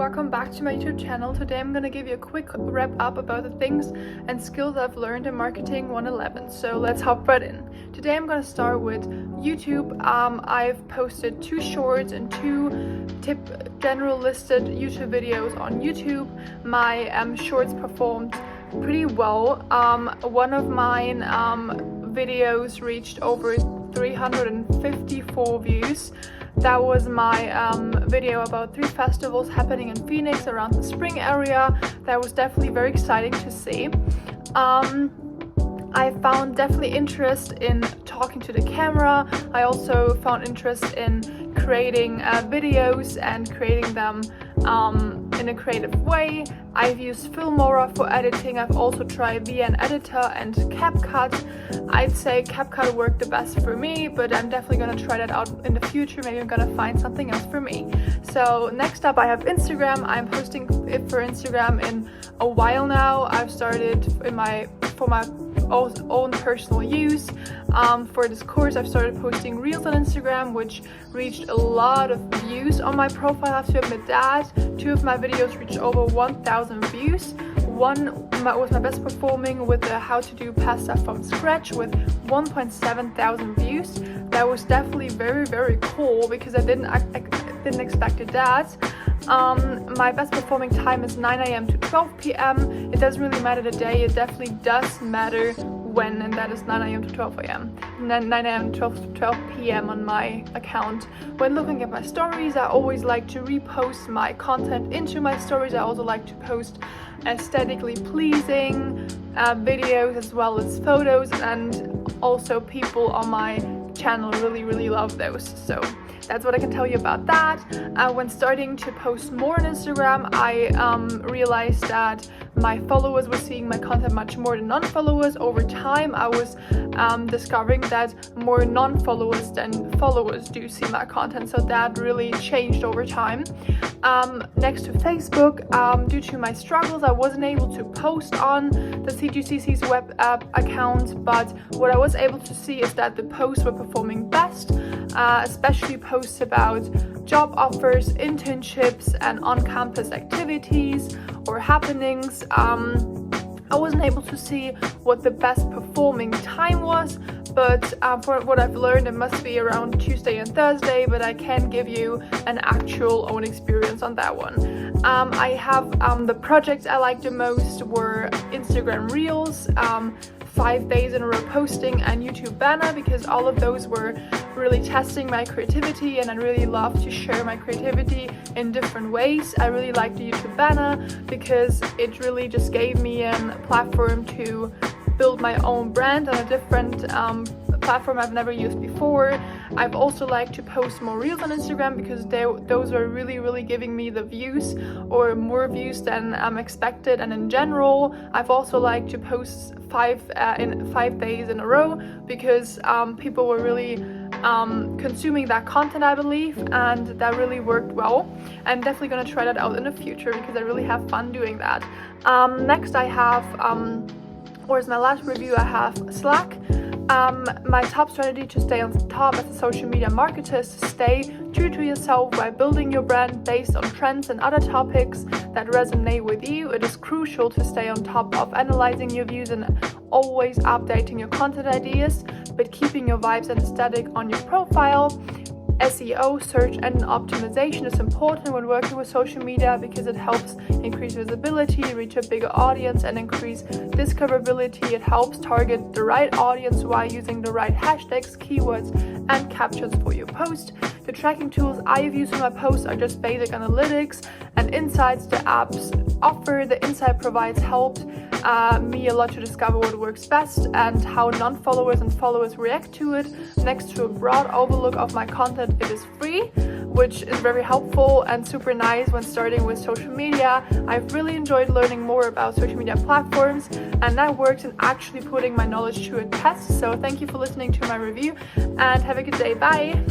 welcome back to my YouTube channel. Today I'm going to give you a quick wrap up about the things and skills I've learned in Marketing 111. So let's hop right in. Today I'm going to start with YouTube. I've posted 2 shorts and 2 general listed YouTube videos on YouTube. My shorts performed pretty well. One of mine videos reached over 354 views. That was my video about 3 festivals happening in Phoenix around the spring area. That was definitely very exciting to see. I found definitely interest in talking to the camera. I also found interest in creating videos and creating them in a creative way. I've used Filmora for editing. I've also tried VN Editor and CapCut. I'd say CapCut worked the best for me, but I'm definitely going to try that out in the future. Maybe I'm going to find something else for me. So next up I have Instagram. I'm posting it for Instagram in a while now. I've started for my own personal use. For this course I've started posting reels on Instagram, which reached a lot of views on my profile. I have to admit that 2 of my videos reached over 1,000 views. One was my best performing with the how to do pasta from scratch with 1.7 thousand views. That was definitely very, very cool because I didn't expect that. My best performing time is 9 a.m. to 12 p.m. It doesn't really matter the day, it definitely does matter when, and that is 9 a.m. to 12 a.m. and then 9 a.m. to 12 p.m. on my account. When looking at my stories, I always like to repost my content into my stories. I also like to post aesthetically pleasing videos as well as photos, and also people on my channel really love those. So that's what I can tell you about that. When starting to post more on Instagram, I realized that my followers were seeing my content much more than non-followers. Over time, I was discovering that more non-followers than followers do see my content, so that really changed over time. Next to Facebook, due to my struggles, I wasn't able to post on the CGCC's web account, but what I was able to see is that the posts were performing best, especially posts about job offers, internships, and on-campus activities or happenings. I wasn't able to see what the best performing time was, but for what I've learned, it must be around Tuesday and Thursday, but I can give you an actual own experience on that one. I have the projects I liked the most were Instagram Reels, 5 days in a row posting, and YouTube banner, because all of those were really testing my creativity, and I really love to share my creativity in different ways. I really like the YouTube banner because it really just gave me a platform to build my own brand on a different platform I've never used before. I've also liked to post more reels on Instagram because those are really giving me the views, or more views than expected. And in general, I've also liked to post 5 days in a row because people were really consuming that content, I believe, and that really worked well. I'm definitely going to try that out in the future because I really have fun doing that. Next I have, or as my last review, I have Slack. My top strategy to stay on top as a social media marketer is to stay true to yourself by building your brand based on trends and other topics that resonate with you. It is crucial to stay on top of analyzing your views and always updating your content ideas, but keeping your vibes and aesthetic on your profile. SEO, search engine optimization, is important when working with social media because it helps increase visibility, reach a bigger audience, and increase discoverability. It helps target the right audience while using the right hashtags, keywords, and captions for your post. The tracking tools I've used in my posts are just basic analytics and insights the apps offer. The insight provides helped me a lot to discover what works best and how non-followers and followers react to it. Next to a broad overlook of my content, it is free, which is very helpful and super nice when starting with social media. I've really enjoyed learning more about social media platforms, and that works in actually putting my knowledge to a test. So thank you for listening to my review, and have a good day. Bye!